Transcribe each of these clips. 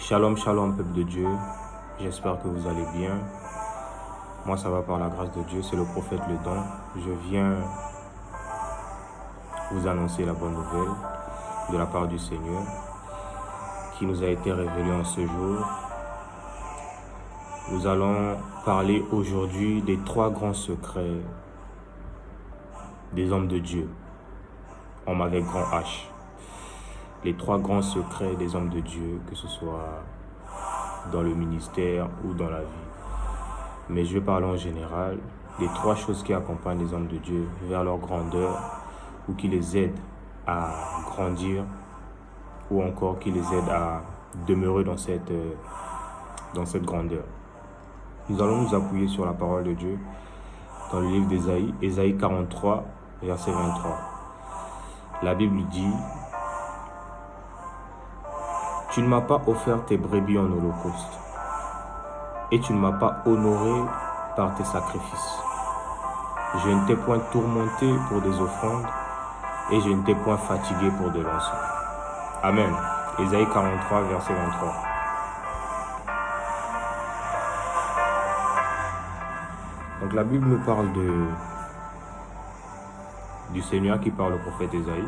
Shalom, shalom, peuple de Dieu. J'espère que vous allez bien. Moi, ça va par la grâce de Dieu. C'est le prophète Le Don. Je viens vous annoncer la bonne nouvelle de la part du Seigneur qui nous a été révélée en ce jour. Nous allons parler aujourd'hui des 3 grands secrets des hommes de Dieu. Homme avec grand H. Les 3 grands secrets des hommes de Dieu, que ce soit dans le ministère ou dans la vie. Mais je vais parler en général des 3 choses qui accompagnent les hommes de Dieu vers leur grandeur ou qui les aident à grandir ou encore qui les aident à demeurer dans cette grandeur. Nous allons nous appuyer sur la parole de Dieu dans le livre d'Ésaïe, Ésaïe 43, verset 23. La Bible dit: tu ne m'as pas offert tes brebis en holocauste, et tu ne m'as pas honoré par tes sacrifices. Je ne t'ai point tourmenté pour des offrandes, et je ne t'ai point fatigué pour de l'encens. Amen. Ésaïe 43, verset 23. Donc la Bible nous parle du Seigneur qui parle au prophète Ésaïe,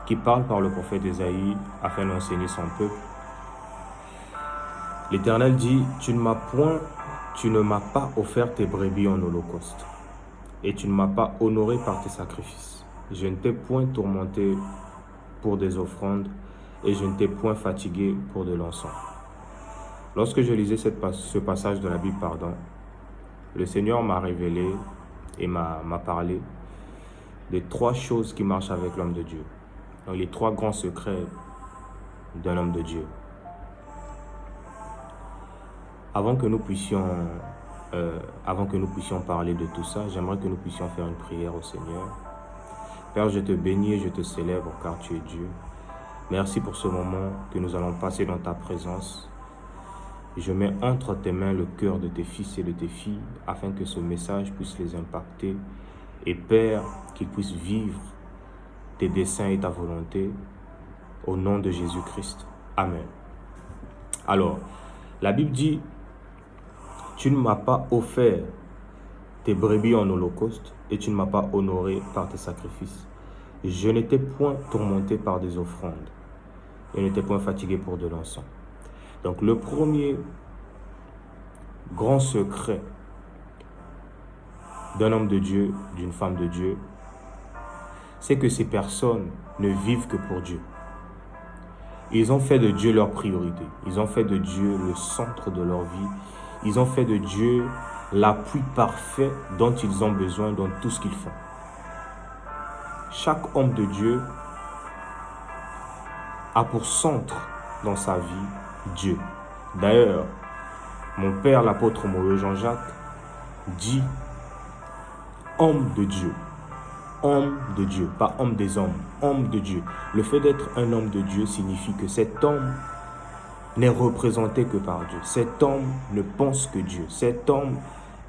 qui parle par le prophète Ésaïe afin d'enseigner son peuple. L'Éternel dit: tu ne m'as pas offert tes brebis en holocauste, et tu ne m'as pas honoré par tes sacrifices. Je ne t'ai point tourmenté pour des offrandes, et je ne t'ai point fatigué pour de l'encens. Lorsque je lisais ce passage de la Bible, le Seigneur m'a révélé et m'a parlé des 3 choses qui marchent avec l'homme de Dieu. Donc les 3 grands secrets d'un homme de Dieu. Avant que nous puissions parler de tout ça, j'aimerais que nous puissions faire une prière au Seigneur. Père, je te bénis et je te célèbre car tu es Dieu. Merci pour ce moment que nous allons passer dans ta présence. Je mets entre tes mains le cœur de tes fils et de tes filles afin que ce message puisse les impacter. Et Père, qu'ils puissent vivre tes desseins et ta volonté au nom de Jésus-Christ. Amen. Alors, la Bible dit: tu ne m'as pas offert tes brebis en holocauste et tu ne m'as pas honoré par tes sacrifices. Je n'étais point tourmenté par des offrandes et n'étais point fatigué pour de l'encens. Donc le premier grand secret d'un homme de Dieu, d'une femme de Dieu, c'est que ces personnes ne vivent que pour Dieu. Ils ont fait de Dieu leur priorité. Ils ont fait de Dieu le centre de leur vie. Ils ont fait de Dieu l'appui parfait dont ils ont besoin dans tout ce qu'ils font. Chaque homme de Dieu a pour centre dans sa vie Dieu. D'ailleurs, mon père, l'apôtre Moïse Jean-Jacques, dit homme de Dieu. Homme de Dieu, pas homme des hommes, homme de Dieu. Le fait d'être un homme de Dieu signifie que cet homme n'est représenté que par Dieu. Cet homme ne pense que Dieu. Cet homme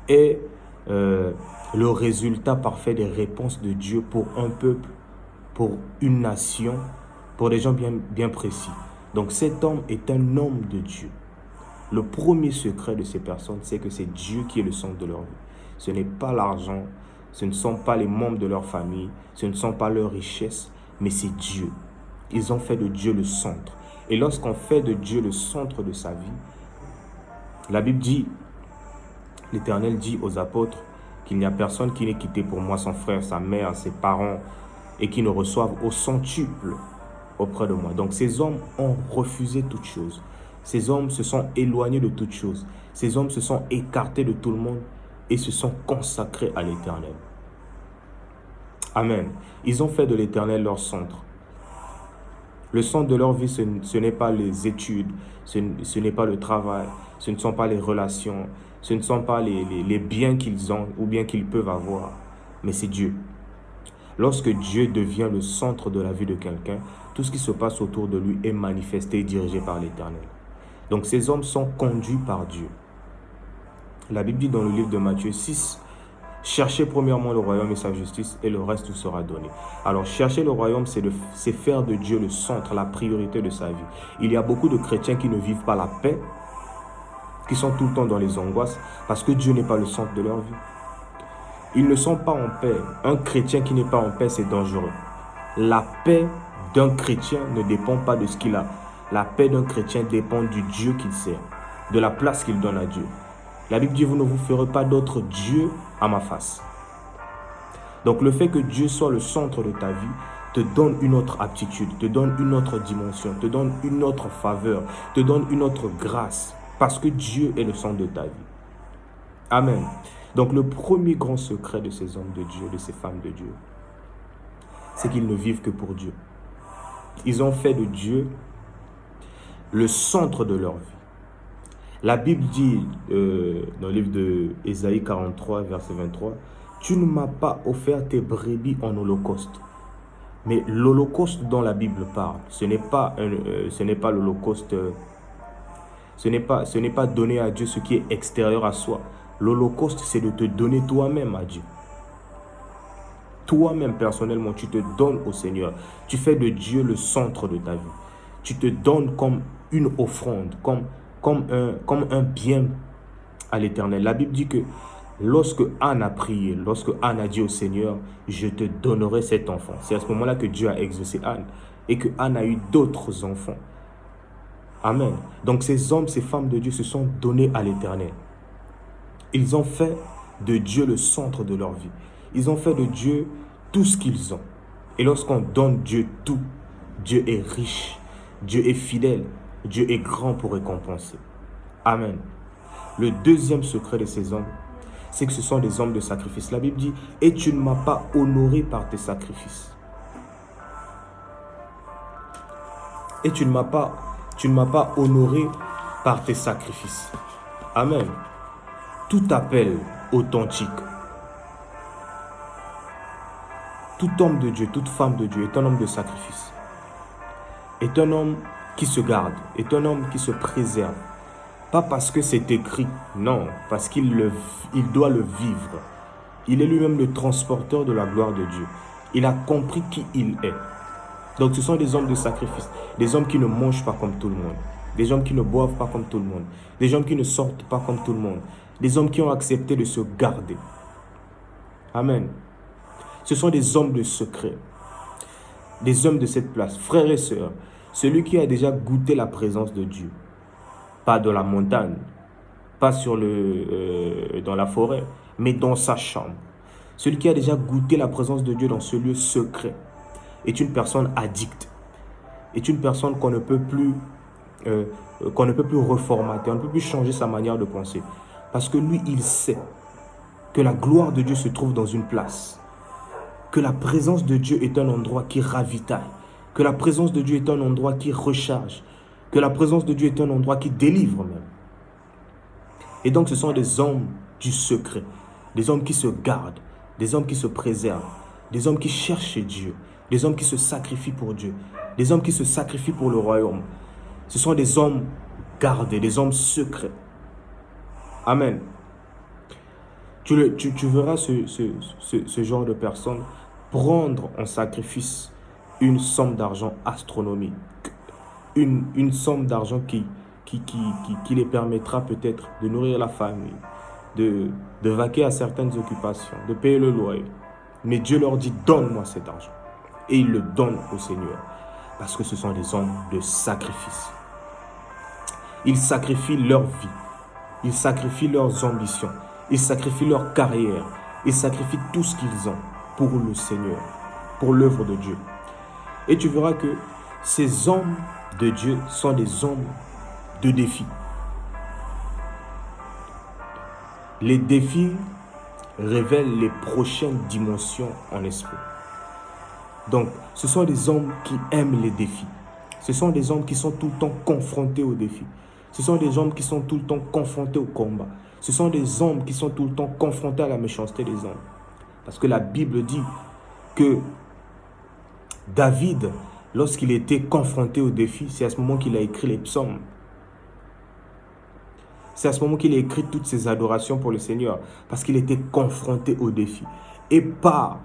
est le résultat parfait des réponses de Dieu pour un peuple, pour une nation, pour des gens bien précis. Donc cet homme est un homme de Dieu. Le premier secret de ces personnes, c'est que c'est Dieu qui est le centre de leur vie. Ce n'est pas l'argent, ce ne sont pas les membres de leur famille, ce ne sont pas leurs richesses, mais c'est Dieu. Ils ont fait de Dieu le centre. Et lorsqu'on fait de Dieu le centre de sa vie, la Bible dit, l'Éternel dit aux apôtres qu'il n'y a personne qui n'ait quitté pour moi son frère, sa mère, ses parents, et qui ne reçoive au centuple auprès de moi. Donc ces hommes ont refusé toute chose. Ces hommes se sont éloignés de toute chose. Ces hommes se sont écartés de tout le monde et se sont consacrés à l'Éternel. Amen. Ils ont fait de l'Éternel leur centre. Le centre de leur vie, ce n'est pas les études, ce n'est pas le travail, ce ne sont pas les relations, ce ne sont pas les biens qu'ils ont ou bien qu'ils peuvent avoir, mais c'est Dieu. Lorsque Dieu devient le centre de la vie de quelqu'un, tout ce qui se passe autour de lui est manifesté et dirigé par l'Éternel. Donc ces hommes sont conduits par Dieu. La Bible dit dans le livre de Matthieu 6, Cherchez premièrement le royaume et sa justice et le reste vous sera donné. Alors, chercher le royaume, c'est faire de Dieu le centre, la priorité de sa vie. Il y a beaucoup de chrétiens qui ne vivent pas la paix, qui sont tout le temps dans les angoisses, parce que Dieu n'est pas le centre de leur vie. Ils ne sont pas en paix. Un chrétien qui n'est pas en paix, c'est dangereux. La paix d'un chrétien ne dépend pas de ce qu'il a. La paix d'un chrétien dépend du Dieu qu'il sert, de la place qu'il donne à Dieu. La Bible dit, vous ne vous ferez pas d'autre Dieu à ma face. Donc le fait que Dieu soit le centre de ta vie te donne une autre aptitude, te donne une autre dimension, te donne une autre faveur, te donne une autre grâce, parce que Dieu est le centre de ta vie. Amen. Donc le premier grand secret de ces hommes de Dieu, de ces femmes de Dieu, c'est qu'ils ne vivent que pour Dieu. Ils ont fait de Dieu le centre de leur vie. La Bible dit dans le livre de Ésaïe 43, verset 23, « Tu ne m'as pas offert tes brebis en holocauste. » Mais l'holocauste dont la Bible parle, ce n'est pas l'holocauste, ce n'est pas donner à Dieu ce qui est extérieur à soi. L'holocauste, c'est de te donner toi-même à Dieu. Toi-même, personnellement, tu te donnes au Seigneur. Tu fais de Dieu le centre de ta vie. Tu te donnes comme une offrande, comme un bien à l'Éternel. La Bible dit que lorsque Anne a prié, lorsque Anne a dit au Seigneur, je te donnerai cet enfant. C'est à ce moment-là que Dieu a exaucé Anne et que Anne a eu d'autres enfants. Amen. Donc ces hommes, ces femmes de Dieu se sont donnés à l'Éternel. Ils ont fait de Dieu le centre de leur vie. Ils ont fait de Dieu tout ce qu'ils ont. Et lorsqu'on donne Dieu tout, Dieu est riche, Dieu est fidèle, Dieu est grand pour récompenser. Amen. Le deuxième secret de ces hommes, c'est que ce sont des hommes de sacrifice. La Bible dit, « Et tu ne m'as pas honoré par tes sacrifices. » Et tu ne m'as pas honoré par tes sacrifices. Amen. Tout appel authentique, tout homme de Dieu, toute femme de Dieu est un homme de sacrifice. Est un homme qui se garde, est un homme qui se préserve. Pas parce que c'est écrit, non, parce qu'il doit le vivre. Il est lui-même le transporteur de la gloire de Dieu. Il a compris qui il est. Donc ce sont des hommes de sacrifice, des hommes qui ne mangent pas comme tout le monde, des hommes qui ne boivent pas comme tout le monde, des hommes qui ne sortent pas comme tout le monde, des hommes qui ont accepté de se garder. Amen. Ce sont des hommes de secret, des hommes de cette place. Frères et sœurs, celui qui a déjà goûté la présence de Dieu, pas dans la montagne, pas dans la forêt, mais dans sa chambre. Celui qui a déjà goûté la présence de Dieu dans ce lieu secret est une personne addicte, est une personne qu'on ne peut plus reformater, on ne peut plus changer sa manière de penser. Parce que lui, il sait que la gloire de Dieu se trouve dans une place, que la présence de Dieu est un endroit qui ravitaille, que la présence de Dieu est un endroit qui recharge, que la présence de Dieu est un endroit qui délivre même. Et donc ce sont des hommes du secret, des hommes qui se gardent, des hommes qui se préservent, des hommes qui cherchent Dieu, des hommes qui se sacrifient pour Dieu, des hommes qui se sacrifient pour le royaume. Ce sont des hommes gardés, des hommes secrets. Amen. Tu verras ce genre de personnes prendre en sacrifice une somme d'argent astronomique, une somme d'argent qui les permettra peut-être de nourrir la famille, de vaquer à certaines occupations, de payer le loyer. Mais Dieu leur dit, donne-moi cet argent. Et ils le donnent au Seigneur, parce que ce sont des hommes de sacrifice. Ils sacrifient leur vie, ils sacrifient leurs ambitions, ils sacrifient leur carrière, ils sacrifient tout ce qu'ils ont pour le Seigneur, pour l'œuvre de Dieu. Et tu verras que ces hommes de Dieu sont des hommes de défis. Les défis révèlent les prochaines dimensions en esprit. Donc, ce sont des hommes qui aiment les défis. Ce sont des hommes qui sont tout le temps confrontés aux défis. Ce sont des hommes qui sont tout le temps confrontés au combat. Ce sont des hommes qui sont tout le temps confrontés à la méchanceté des hommes. Parce que la Bible dit que David, lorsqu'il était confronté aux défis, c'est à ce moment qu'il a écrit les psaumes. C'est à ce moment qu'il a écrit toutes ses adorations pour le Seigneur, parce qu'il était confronté au défi. Et pas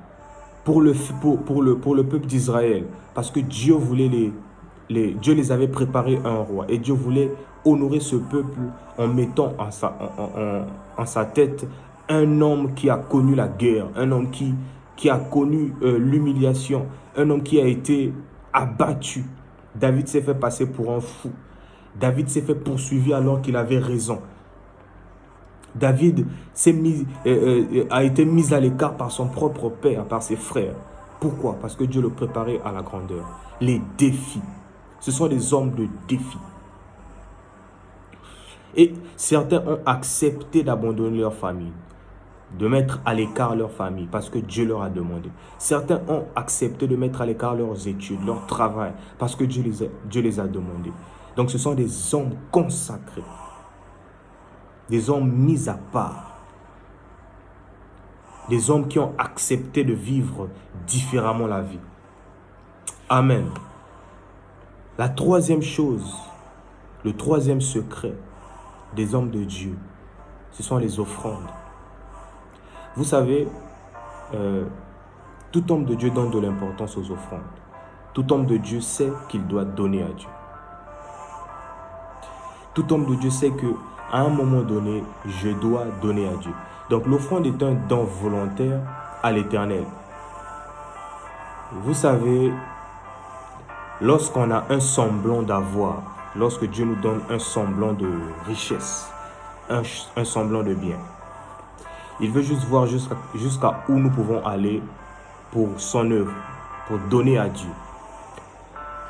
pour le peuple d'Israël, parce que Dieu voulait Dieu les avait préparés un roi, et Dieu voulait honorer ce peuple en mettant en sa tête un homme qui a connu la guerre, un homme qui a connu l'humiliation, un homme qui a été abattu. David s'est fait passer pour un fou. David s'est fait poursuivre alors qu'il avait raison. David a été mis à l'écart par son propre père, par ses frères. Pourquoi? Parce que Dieu le préparait à la grandeur. Les défis. Ce sont des hommes de défis. Et certains ont accepté d'abandonner leur famille, de mettre à l'écart leur famille, parce que Dieu leur a demandé. Certains ont accepté de mettre à l'écart leurs études, leur travail, parce que Dieu les a demandés. Donc ce sont des hommes consacrés, des hommes mis à part, des hommes qui ont accepté de vivre différemment la vie. Amen. La troisième chose, le troisième secret des hommes de Dieu, ce sont les offrandes. Vous savez, tout homme de Dieu donne de l'importance aux offrandes. Tout homme de Dieu sait qu'il doit donner à Dieu. Tout homme de Dieu sait qu'à un moment donné, je dois donner à Dieu. Donc l'offrande est un don volontaire à l'Éternel. Vous savez, lorsqu'on a un semblant d'avoir, lorsque Dieu nous donne un semblant de richesse, un semblant de bien, il veut juste voir jusqu'à où nous pouvons aller pour son œuvre, pour donner à Dieu.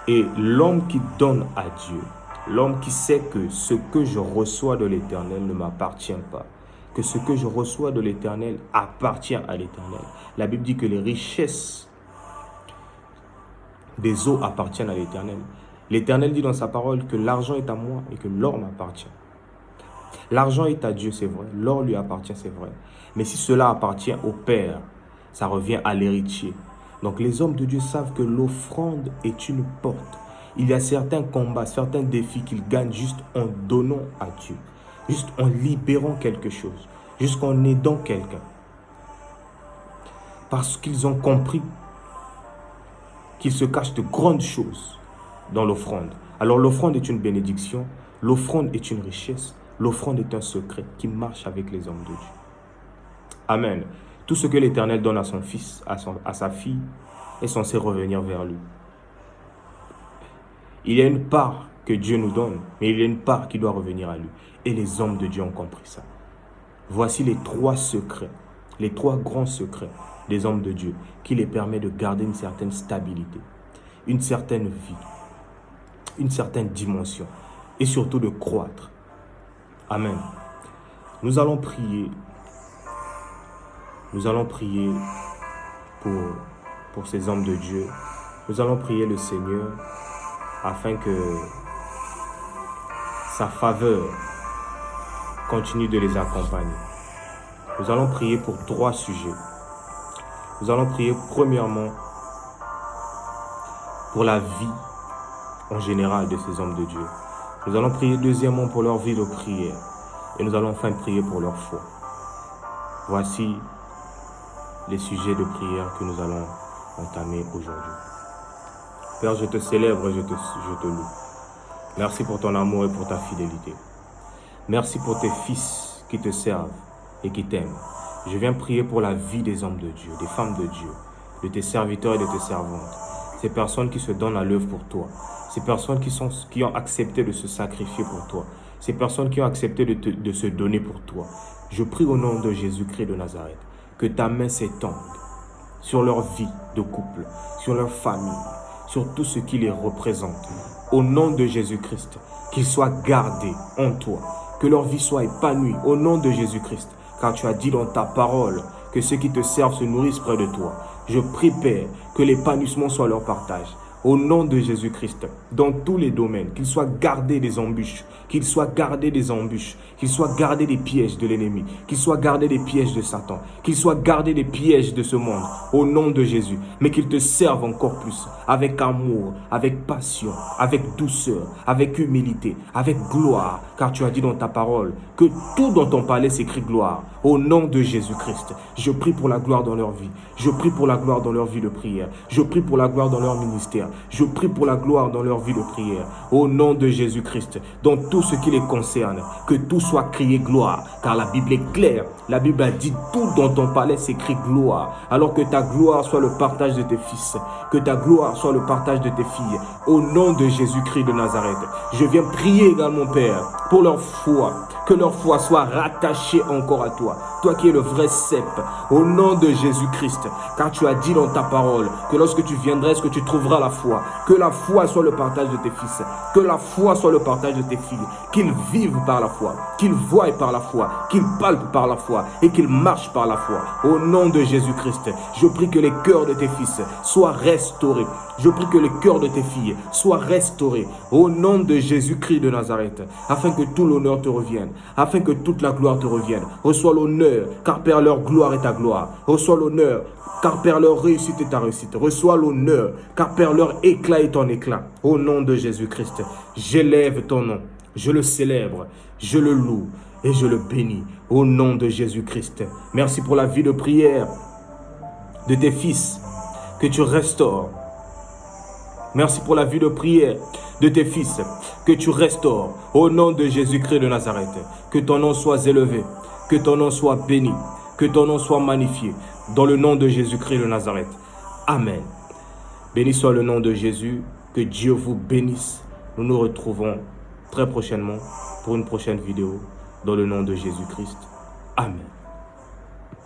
Et l'homme qui donne à Dieu, l'homme qui sait que ce que je reçois de l'Éternel ne m'appartient pas, que ce que je reçois de l'Éternel appartient à l'Éternel. La Bible dit que les richesses des eaux appartiennent à l'Éternel. L'Éternel dit dans sa parole que l'argent est à moi et que l'or m'appartient. L'argent est à Dieu, c'est vrai. L'or lui appartient, c'est vrai. Mais si cela appartient au Père, ça revient à l'héritier. Donc les hommes de Dieu savent que l'offrande est une porte. Il y a certains combats, certains défis qu'ils gagnent juste en donnant à Dieu. Juste en libérant quelque chose. Juste en aidant quelqu'un. Parce qu'ils ont compris qu'il se cache de grandes choses dans l'offrande. Alors l'offrande est une bénédiction. L'offrande est une richesse. L'offrande est un secret qui marche avec les hommes de Dieu. Amen. Tout ce que l'Éternel donne à son fils, à sa fille, est censé revenir vers lui. Il y a une part que Dieu nous donne, mais il y a une part qui doit revenir à lui. Et les hommes de Dieu ont compris ça. Voici les trois secrets, les trois grands secrets des hommes de Dieu qui les permettent de garder une certaine stabilité, une certaine vie, une certaine dimension et surtout de croître. Amen. Nous allons prier. Nous allons prier pour ces hommes de Dieu. Nous allons prier le Seigneur afin que sa faveur continue de les accompagner. Nous allons prier pour trois sujets. Nous allons prier premièrement pour la vie en général de ces hommes de Dieu. Nous allons prier deuxièmement pour leur vie de prière. Et nous allons enfin prier pour leur foi. Voici les sujets de prière que nous allons entamer aujourd'hui. Père, je te célèbre et je te loue. Merci pour ton amour et pour ta fidélité. Merci pour tes fils qui te servent et qui t'aiment. Je viens prier pour la vie des hommes de Dieu, des femmes de Dieu, de tes serviteurs et de tes servantes. Ces personnes qui se donnent à l'œuvre pour toi. Ces personnes qui ont accepté de se sacrifier pour toi. Ces personnes qui ont accepté de se donner pour toi. Je prie au nom de Jésus-Christ de Nazareth que ta main s'étende sur leur vie de couple, sur leur famille, sur tout ce qui les représente. Au nom de Jésus-Christ, qu'ils soient gardés en toi, que leur vie soit épanouie au nom de Jésus-Christ, car tu as dit dans ta parole que ceux qui te servent se nourrissent près de toi. Je prie, Père, que l'épanouissement soit leur partage. au nom de Jésus-Christ, dans tous les domaines, qu'ils soient gardés des embûches, qu'ils soient gardés des embûches, qu'ils soient gardés des pièges de l'ennemi, qu'ils soient gardés des pièges de Satan, qu'ils soient gardés des pièges de ce monde, au nom de Jésus, mais qu'ils te servent encore plus, avec amour, avec passion, avec douceur, avec humilité, avec gloire, car tu as dit dans ta parole que tout dans ton palais s'écrit gloire, au nom de Jésus-Christ. Je prie pour la gloire dans leur vie, je prie pour la gloire dans leur vie de prière, je prie pour la gloire dans leur ministère, je prie pour la gloire dans leur vie de prière, au nom de Jésus-Christ, dans tout ce qui les concerne, que tout soit crié gloire, car la Bible est claire, la Bible a dit tout dans ton palais s'écrit gloire, alors que ta gloire soit le partage de tes fils, que ta gloire soit le partage de tes filles, au nom de Jésus-Christ de Nazareth. Je viens prier également, Père, pour leur foi, que leur foi soit rattachée encore à toi, toi qui es le vrai cep, au nom de Jésus-Christ, car tu as dit dans ta parole que lorsque tu viendrais, est-ce que tu trouveras la foi, que la foi soit le partage de tes fils, que la foi soit le partage de tes filles, qu'ils vivent par la foi, qu'ils voient par la foi, qu'ils palpent par la foi et qu'ils marchent par la foi, au nom de Jésus-Christ. Je prie que les cœurs de tes fils soient restaurés, je prie que les cœurs de tes filles soient restaurés, au nom de Jésus-Christ de Nazareth, afin que tout l'honneur te revienne, afin que toute la gloire te revienne. Reçois l'honneur, car Père, leur gloire est ta gloire. Reçois l'honneur, car Père, leur réussite est ta réussite. Reçois l'honneur, car Père, leur éclat est ton éclat. Au nom de Jésus-Christ, j'élève ton nom, je le célèbre, je le loue et je le bénis. Au nom de Jésus-Christ. Merci pour la vie de prière de tes fils que tu restaures. Merci pour la vie de prière de tes fils que tu restaures. Au nom de Jésus-Christ de Nazareth, que ton nom soit élevé, que ton nom soit béni, que ton nom soit magnifié. Dans le nom de Jésus-Christ de Nazareth. Amen. Béni soit le nom de Jésus. Que Dieu vous bénisse. Nous nous retrouvons très prochainement pour une prochaine vidéo. Dans le nom de Jésus-Christ. Amen.